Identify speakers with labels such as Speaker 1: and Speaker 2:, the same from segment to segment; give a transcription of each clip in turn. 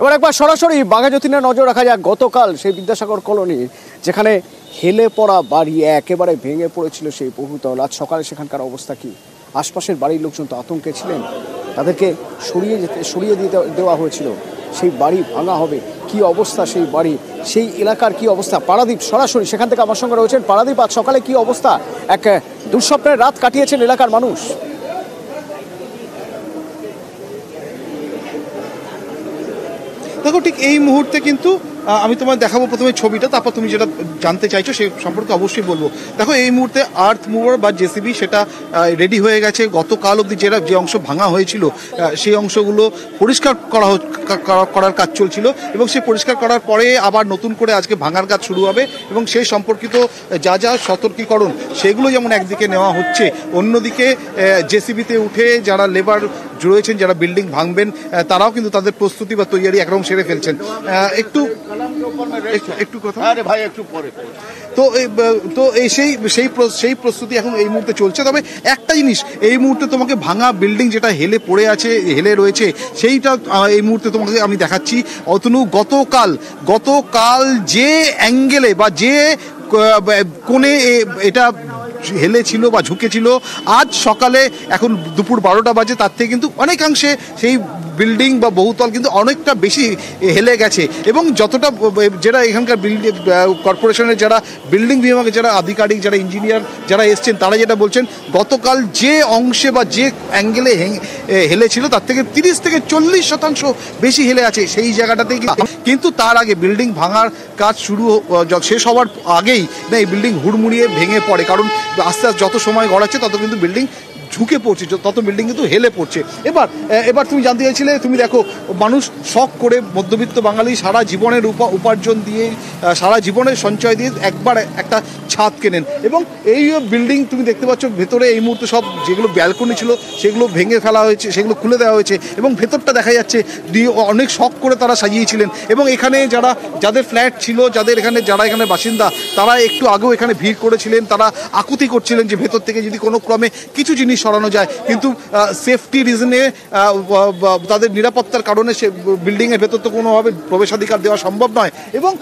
Speaker 1: এবার একবার সরাসরি বাঘাযতীনে নজর রাখা যাক গতকাল সেই বিদ্যাসাগর কলোনি যেখানে হেলে পড়া বাড়ি একেবারে ভেঙে পড়েছিল সেই বহুতল। আজ সকালে সেখানকার অবস্থা কি? আশপাশের বাড়ির লোকজন তো আতঙ্কে ছিলেন, তাদেরকে সরিয়ে দেওয়া হয়েছিল। সেই বাড়ি ভাঙা হবে, কি অবস্থা সেই বাড়ি, সেই এলাকার কি অবস্থা? পারাদীপ সরাসরি সেখান থেকে আমার সঙ্গে রয়েছেন। পারাদীপ, আজ সকালে কি অবস্থা? এক দুঃস্বপ্নের রাত কাটিয়েছেন এলাকার মানুষ।
Speaker 2: দেখো, ঠিক এই মুহূর্তে কিন্তু আমি তোমায় দেখাবো প্রথমে ছবিটা, তারপর তুমি যেটা জানতে চাইছো সেই সম্পর্কে অবশ্যই বলবো। দেখো, এই মুহূর্তে আর্থ মুভার বা জেসিবি সেটা রেডি হয়ে গেছে। গতকাল অবধি যে অংশ ভাঙা হয়েছিল সেই অংশগুলো পরিষ্কার করার কাজ চলছিল এবং সেই পরিষ্কার করার পরে আবার নতুন করে আজকে ভাঙার কাজ শুরু হবে এবং সেই সম্পর্কিত যা যা সতর্কীকরণ সেগুলো যেমন একদিকে নেওয়া হচ্ছে, অন্যদিকে জেসিবিতে উঠে যারা লেবার রয়েছেন, যারা বিল্ডিং ভাঙবেন, তারাও কিন্তু তাদের প্রস্তুতি বা তৈরি একরকম সেরে ফেলছেন। একটু কথা ভাই, একটু পরে। তো সেই প্রস্তুতি এখন এই মুহূর্তে চলছে। তবে একটা জিনিস, এই মুহূর্তে তোমাকে ভাঙা বিল্ডিং যেটা হেলে পড়ে আছে, হেলে রয়েছে, সেইটা এই মুহূর্তে তোমাকে আমি দেখাচ্ছি। অতনু, গতকাল যে অ্যাঙ্গেলে বা যে কোণে এটা হেলে ছিল বা ঝুঁকে ছিল, আজ সকালে এখন দুপুর 12টা বাজে, তার থেকে কিন্তু অনেকাংশে সেই বিল্ডিং বা বহুতল কিন্তু অনেকটা বেশি হেলে গেছে। এবং যতটা যারা এখানকার বিল্ডিং কর্পোরেশনের যারা বিল্ডিং বিভাগে যারা আধিকারিক, যারা ইঞ্জিনিয়ার যারা এসছেন, তারা যেটা বলছেন, গতকাল যে অংশে বা যে অ্যাঙ্গেলে হেলে ছিল তার থেকে 30 থেকে 40% বেশি হেলে আছে সেই জায়গাটাতে। কিন্তু তার আগে বিল্ডিং ভাঙার কাজ শেষ হওয়ার আগেই না এই বিল্ডিং হুড়মুড়িয়ে ভেঙে পড়ে। কারণ আস্তে আস্তে যত সময় গড়াচ্ছে তত কিন্তু বিল্ডিং ঝুঁকে পড়ছে, তত বিল্ডিং কিন্তু হেলে পড়ছে। এবার তুমি জানতে চাইছিলে, তুমি দেখো, মানুষ শখ করে, মধ্যবিত্ত বাঙালি সারা জীবনের উপার্জন দিয়ে, সারা জীবনের সঞ্চয় দিয়ে একবার একটা ছাদ কেনেন এবং এই বিল্ডিং তুমি দেখতে পাচ্ছ ভেতরে এই মুহূর্তে সব যেগুলো ব্যালকনি ছিল সেগুলো ভেঙে ফেলা হয়েছে, সেগুলো খুলে দেওয়া হয়েছে এবং ভেতরটা দেখা যাচ্ছে অনেক শখ করে তারা সাজিয়েছিলেন। এবং এখানে যাদের ফ্ল্যাট ছিল, যারা এখানে বাসিন্দা, তারা একটু আগেও এখানে ভিড় করেছিলেন, তারা আকুতি করছিলেন যে ভেতর থেকে যদি কোনো ক্রমে কিছু জিনিস সরানো যায়, কিন্তু সেফটি রিজনে, তাদের নিরাপত্তার কারণে সে বিল্ডিংয়ের ভেতর তো কোনোভাবে প্রবেশাধিকার দেওয়া সম্ভব নয়। এবং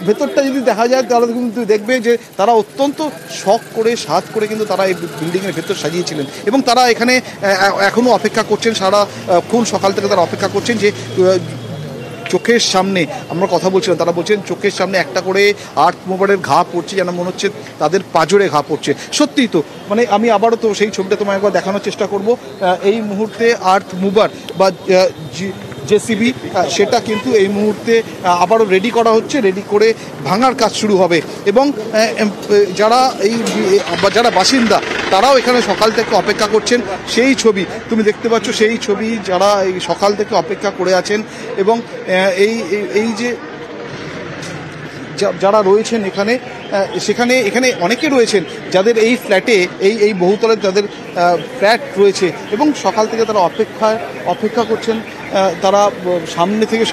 Speaker 2: ভেতরটা যদি দেখা যায় তাহলে কিন্তু দেখবে যে তারা অত্যন্ত শখ করে, সাধ করে কিন্তু তারা এই বিল্ডিংয়ের ভেতর সাজিয়েছিলেন এবং তারা এখানে এখনও অপেক্ষা করছেন, সারাক্ষণ সকাল থেকে তারা অপেক্ষা করছেন যে চোখের সামনে, আমরা কথা বলছিলাম, তারা বলছেন চোখের সামনে একটা করে আর্থ মুভারের ঘা পড়ছে, যেন মনে হচ্ছে তাদের পাঁজরে ঘা পড়ছে। সত্যিই তো, মানে আমি আবারও তো সেই ছবিটা তোমায় একবার দেখানোর চেষ্টা করব। এই মুহূর্তে আর্থ মুভার বা জেসিবি সেটা কিন্তু এই মুহূর্তে আবারও রেডি করা হচ্ছে, রেডি করে ভাঙার কাজ শুরু হবে। এবং যারা বাসিন্দা তারাও এখানে সকাল থেকে অপেক্ষা করছেন, সেই ছবি তুমি দেখতে পাচ্ছ, সেই ছবি যারা এই সকাল থেকে অপেক্ষা করে আছেন। এবং এই যে যারা রয়েছেন এখানে অনেকে রয়েছেন যাদের এই ফ্ল্যাটে, এই বহুতলের যাদের ফ্ল্যাট রয়েছে এবং সকাল থেকে তারা অপেক্ষা করছেন। তারা সামনে থেকে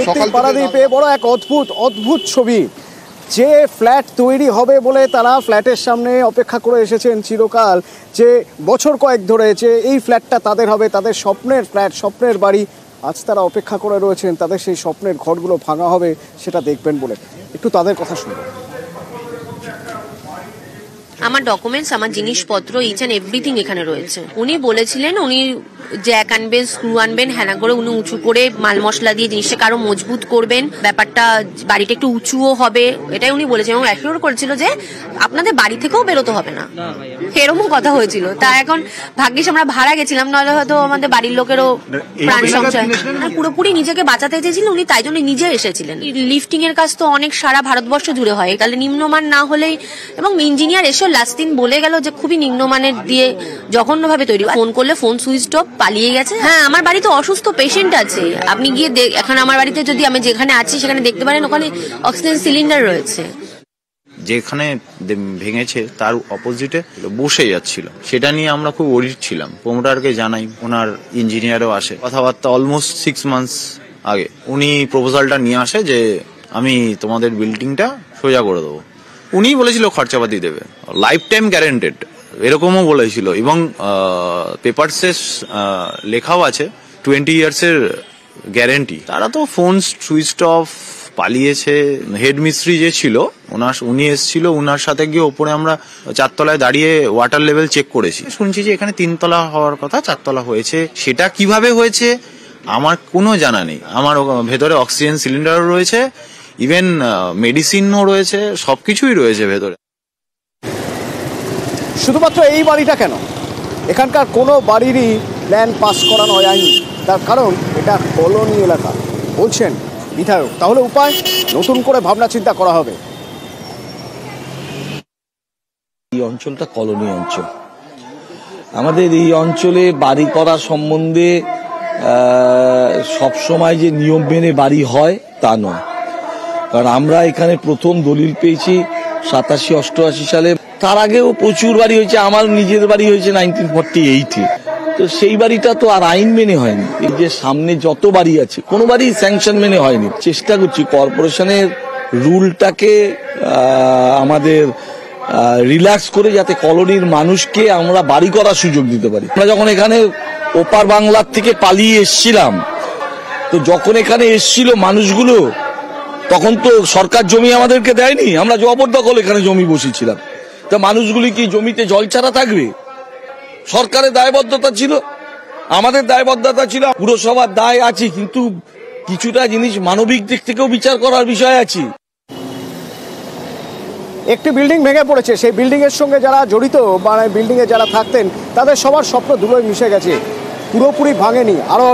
Speaker 2: সকাল
Speaker 1: পারাদীপে বড় এক অদ্ভুত ছবি। যে ফ্ল্যাট তৈরি হবে বলে তারা ফ্ল্যাটের সামনে অপেক্ষা করে এসেছেন চিরকাল, যে বছর কয়েক ধরে, যে এই ফ্ল্যাটটা তাদের হবে, তাদের স্বপ্নের ফ্ল্যাট, স্বপ্নের বাড়ি, আজ তারা অপেক্ষা করে রয়েছেন তাদের সেই স্বপ্নের ঘরগুলো ভাঙা হবে সেটা দেখবেন বলে। একটু তাদের কথা শুনবো।
Speaker 3: আমার ডকুমেন্টস, আমার জিনিসপত্র, ইচ অ্যান্ড এভরিথিং এখানে রয়েছে। উনি বলেছিলেন উনি জ্যাক আনবেন, স্ক্রু আনবেন, হ্যানা করে উনি উঁচু করে মাল মশলা দিয়ে জিনিসটাকে আরো মজবুত করবেন, ব্যাপারটা বাড়িটা একটু উঁচুও হবে, এটাই উনি বলেছেন। এবং অ্যাসিওর করেছিল যে আপনাদের বাড়ি থেকেও বেরোতে হবে না, এরকম কথা হয়েছিল। তা এখন ভাগ্যিস আমরা ভাড়া গেছিলাম, নাহলে হয়তো আমাদের বাড়ির লোকেরও প্রাণ সংশয়। পুরোপুরি নিজেকে বাঁচাতে চেয়েছিলেন উনি, তাই জন্য নিজে এসেছিলেন। লিফটিং এর কাজ তো অনেক সারা ভারতবর্ষ জুড়ে হয়, তাহলে নিম্নমান না হলেই, এবং ইঞ্জিনিয়ার এসে লাস্ট দিন বলে গেল যে খুবই নিম্নমানের দিয়ে জঘন্যভাবে তৈরি। ফোন করলে ফোন সুইচ অফ, পালিয়ে গেছে। হ্যাঁ, আমার বাড়িতে অসুস্থ পেশেন্ট আছে, আপনি গিয়ে এখন আমার বাড়িতে যদি আমি যেখানে আছি সেখানে দেখতে পারেন, ওখানে অক্সিজেন সিলিন্ডার রয়েছে।
Speaker 4: যেখানে ভেঙেছে তার অপোজিটে বসে যাচ্ছিল, সেটা নিয়ে আমরা খুব ওরিড ছিলাম। প্রমোটারকে জানাই, ওনার ইঞ্জিনিয়ারও আসে, কথাবার্তা অলমোস্ট 6 months আগে উনি প্রপোজালটা নিয়ে আসে যে আমি তোমাদের বিল্ডিংটা সোজা করে দেবো। উনি বলেছিল খরচাপাতি দেবে, লাইফ টাইম গ্যারেন্টেড, এরকমও বলেছিল। এবং পেপারসে লেখাও আছে 20 years গ্যারেন্টি। তারা তো ফোন সুইচ অফ পালিয়েছে। হেড মিস্ত্রি যে ছিল উনি এসেছিল, উনার সাথে গিয়ে ওপরে আমরা 4 তলায় দাঁড়িয়ে ওয়াটার লেভেল চেক করেছি। শুনছি যে এখানে 3 তলা হওয়ার কথা, 4 তলা হয়েছে। সেটা কিভাবে হয়েছে আমার কোনো জানা নেই। আমার ভেতরে অক্সিজেন সিলিন্ডারও রয়েছে, ইভেন মেডিসিনও রয়েছে, সবকিছুই রয়েছে ভেতরে।
Speaker 1: শুধুমাত্র এই বাড়িটা কেন, এখানকার কোনো বাড়িরই প্ল্যান পাস করানো হয়নি, তার কারণ এটা কলোনি এলাকা বলছেন বিধায়ক। তাহলে উপায়, নতুন করে ভাবনা চিন্তা করা হবে।
Speaker 5: এই অঞ্চলটা কলোনি অঞ্চল। আমাদের এই অঞ্চলে বাড়ি করা সম্বন্ধে সবসময় যে নিয়ম মেনে বাড়ি হয় তা নয়। কারণ আমরা এখানে প্রথম দলিল পেয়েছি 87-88 সালে। তার আগেও প্রচুর বাড়ি হয়েছে। আমার নিজের বাড়ি হয়েছে 1948-এ। তো সেই বাড়িটা তো আর আইন মেনে হয়নি। এই যে সামনে যত বাড়ি আছে কোনো বাড়ি স্যাংশন মেনে হয়নি। চেষ্টা করছি কর্পোরেশনের রুলটাকে আমাদের রিল্যাক্স করে যাতে কলোনির মানুষকে আমরা বাড়ি করার সুযোগ দিতে পারি। আমরা যখন এখানে ওপার বাংলার থেকে পালিয়ে এসছিলাম, তো যখন এখানে এসছিল মানুষগুলো, তখন তো সরকার জমি আমাদেরকে দেয়নি। আমরা জবরদখল এখানে জমি বসেছিলাম। তা মানুষগুলি কি জমিতে জল ছাড়া থাকবে? সরকারের দায়বদ্ধতা ছিল, আমাদের দায়বদ্ধতা ছিল, পুরসভার দায় আছে, কিন্তু কিছুটা জিনিস মানবিক দিক থেকেও বিচার করার বিষয় আছে।
Speaker 1: একটি বিল্ডিং ভেঙে পড়েছে, সেই বিল্ডিং এর সঙ্গে যারা জড়িত মানে বিল্ডিং এ যারা থাকতেন তাদের সবার স্বপ্ন ধুলোয় মিশে গেছে। পুরোপুরি ভাঙেনি, আরো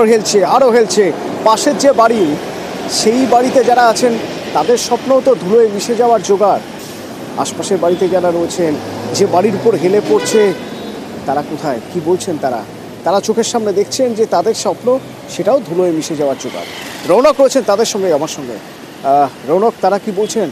Speaker 1: হেলছে। পাশের যে বাড়ি, সেই বাড়িতে যারা আছেন তাদের স্বপ্নও তো ধুলোয় মিশে যাওয়ার জোগাড়। আশপাশের বাড়িতে যারা রয়েছেন, যে বাড়ির উপর হেলে পড়ছে, তারা কোথায়, কি বলছেন তারা চোখের সামনে দেখছেন যে তাদের স্বপ্ন সেটাও ধুলোয় মিশে যাওয়ার জোগাড়। রৌনক রয়েছেন তাদের সঙ্গে, আমার সঙ্গে। রৌনক, তারা কি বলছেন?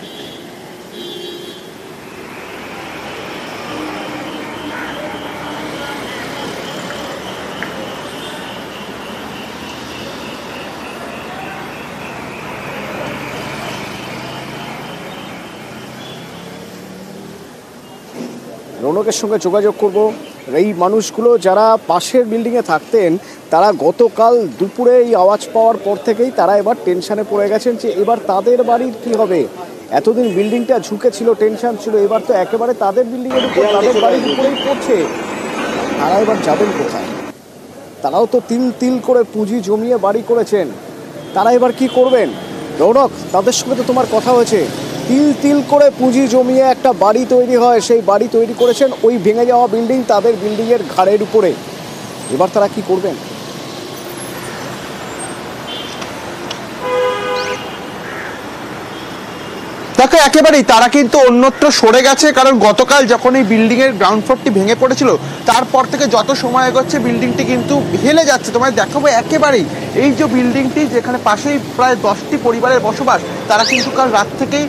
Speaker 1: রৌনকের সঙ্গে যোগাযোগ করব। এই মানুষগুলো যারা পাশের বিল্ডিংয়ে থাকতেন, তারা গতকাল দুপুরে এই আওয়াজ পাওয়ার পর থেকেই তারা এবার টেনশনে পড়ে গেছেন যে এবার তাদের বাড়ির কি হবে। এতদিন বিল্ডিংটা ঝুঁকে ছিল, টেনশন ছিল, এবার তো একেবারে তাদের বিল্ডিংয়ের উপর, তাদের বাড়ির উপরেই পড়ছে। তারা এবার যাবেন কোথায়? তারাও তো তিল করে পুঁজি জমিয়ে বাড়ি করেছেন, তারা এবার কি করবেন? রৌনক, তাদের সঙ্গে তো তোমার কথা হয়েছে। তিল করে পুঁজি জমিয়ে একটা বাড়ি তৈরি হয়, সেই বাড়ি তৈরি করেছেন ওই ভেঙে যাওয়া বিল্ডিং, তাদের বিল্ডিংয়ের ঘাড়ের উপরে। এবার তারা কি করবেন?
Speaker 2: দেখো, একেবারেই তারা কিন্তু অন্যত্র সরে গেছে। কারণ গতকাল যখন এই বিল্ডিং এর গ্রাউন্ড ফ্লোরটি ভেঙে পড়েছিল, তারপর থেকে যত সময় এগোচ্ছে বিল্ডিংটি কিন্তু হেলে যাচ্ছে। তোমায় দেখাবো একেবারেই এই যে বিল্ডিংটি, যেখানে পাশেই প্রায় 10টি পরিবারের বসবাস, তারা কিন্তু কাল রাত থেকেই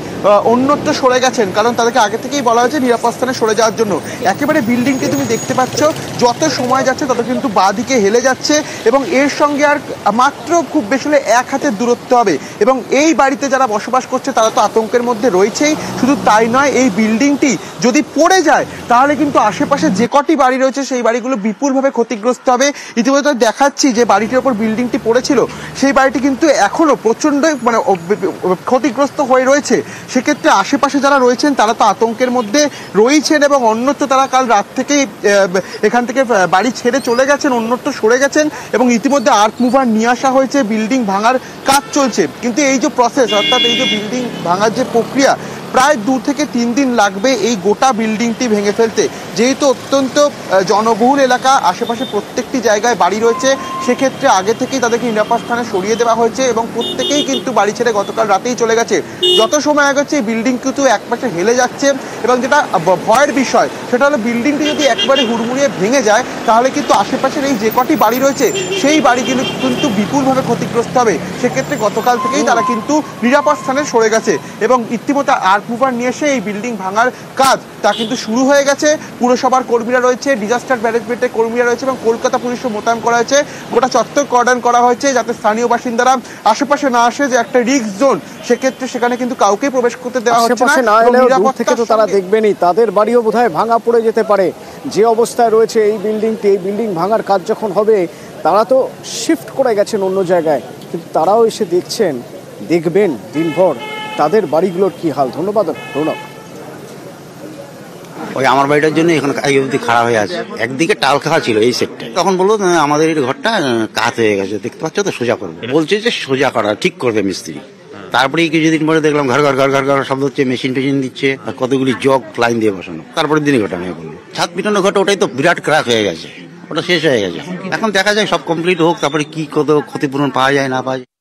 Speaker 2: অন্যত্র সরে গেছেন। কারণ তাদেরকে আগে থেকেই বলা হয়েছে নিরাপদ স্থানে সরে যাওয়ার জন্য। একেবারে বিল্ডিংটি তুমি দেখতে পাচ্ছ, যত সময় যাচ্ছে তত কিন্তু বাঁ দিকে হেলে যাচ্ছে, এবং এর সঙ্গে আর মাত্র খুব বেশি হলে 1 হাতের দূরত্ব হবে। এবং এই বাড়িতে যারা বসবাস করছে তারা তো আতঙ্কের মধ্যে রয়েছেই। শুধু তাই নয়, এই বিল্ডিংটি যদি পড়ে যায় তাহলে কিন্তু আশেপাশে যে কটি বাড়ি রয়েছে সেই বাড়িগুলো বিপুলভাবে ক্ষতিগ্রস্ত হবে। ইতিমধ্যে দেখাচ্ছি যে বাড়িটির ওপর বিল্ডিংটি পড়েছিল, সেই বাড়িটি কিন্তু এখনো প্রচন্ড মানে ক্ষতিগ্রস্ত হয়ে রয়েছে। সেক্ষেত্রে আশেপাশে যারা রয়েছেন তারা তো আতঙ্কের মধ্যে রয়েছেন, এবং অন্যত্র তারা কাল রাত থেকেই এখান থেকে বাড়ি ছেড়ে চলে গেছেন, অন্যত্র সরে গেছেন। এবং ইতিমধ্যে আর্থ মুভার নিয়ে আসা হয়েছে, বিল্ডিং ভাঙার কাজ চলছে। কিন্তু এই যে প্রসেস, অর্থাৎ এই যে বিল্ডিং ভাঙার যে প্রক্রিয়া, প্রায় 2 থেকে 3 দিন লাগবে এই গোটা বিল্ডিংটি ভেঙে ফেলতে। যেহেতু অত্যন্ত জনবহুল এলাকা, আশেপাশে প্রত্যেকটি জায়গায় বাড়ি রয়েছে, সেক্ষেত্রে আগে থেকেই তাদেরকে নিরাপদ স্থানে সরিয়ে দেওয়া হয়েছে, এবং প্রত্যেকেই কিন্তু বাড়ি ছেড়ে গতকাল রাতেই চলে গেছে। যত সময় আগাচ্ছে এই বিল্ডিং কিন্তু একপাশে হেলে যাচ্ছে, এবং যেটা ভয়ের বিষয় সেটা হলো বিল্ডিংটি যদি একবারে হুড়মুড়িয়ে ভেঙে যায় তাহলে কিন্তু আশেপাশের এই যে কটি বাড়ি রয়েছে সেই বাড়িগুলো কিন্তু বিপুলভাবে ক্ষতিগ্রস্ত হবে। সেক্ষেত্রে গতকাল থেকেই তারা কিন্তু নিরাপদ স্থানে সরে গেছে, এবং ইতিমধ্যে আর্থ মুভার নিয়ে এসে এই বিল্ডিং ভাঙার কাজ তা কিন্তু শুরু হয়ে গেছে। পুরসভার কর্মীরা রয়েছে, ডিজাস্টার ম্যানেজমেন্টের কর্মীরা রয়েছে, এবং কলকাতা পুলিশও মোতায়েন করা হয়েছে। গোটা চত্বর কর্ডন করা হয়েছে যাতে স্থানীয় বাসিন্দারা আশেপাশে না আসে, যে একটা রিস্ক জোন, সেক্ষেত্রে সেখানে কিন্তু কাউকে প্রবেশ করতে দেওয়া হচ্ছে না।
Speaker 1: দূর থেকে তো তারা দেখবেনই, তাদের বাড়িও বোধহয় ভাঙা পড়ে যেতে পারে। যে অবস্থায় রয়েছে এই বিল্ডিংটি, এই বিল্ডিং ভাঙার কাজ যখন হবে তারা তো শিফট করে গেছেন অন্য জায়গায়। কিন্তু তারাও এসে দেখবেন দিনভর তাদের বাড়িগুলোর কি হাল। ধন্যবাদ রৌনক।
Speaker 6: ওই আমার বাড়িটার জন্য এখন এই অবধি খারাপ হয়ে আছে। একদিকে টাল খাওয়া ছিল এই সেটটা, তখন বললো আমাদের এই ঘরটা কাত হয়ে গেছে, দেখতে পাচ্ছ তো, সোজা করবো বলছে যে সোজা করা ঠিক করবে মিস্ত্রি। তারপরে কিছুদিন পরে দেখলাম ঘর ঘর ঘর ঘর ঘর শব্দ হচ্ছে, মেশিন টেশিন দিচ্ছে, আর কতগুলি জগ লাইন দিয়ে বসানো। তারপরে দিনই ঘটা আমি বললো ছাদ পিটানো ঘরটা, ওটাই তো বিরাট ক্রাক হয়ে গেছে, ওটা শেষ হয়ে গেছে। এখন দেখা যায় সব কমপ্লিট হোক, তারপরে কি কত ক্ষতিপূরণ পাওয়া যায় না পাওয়া যায়।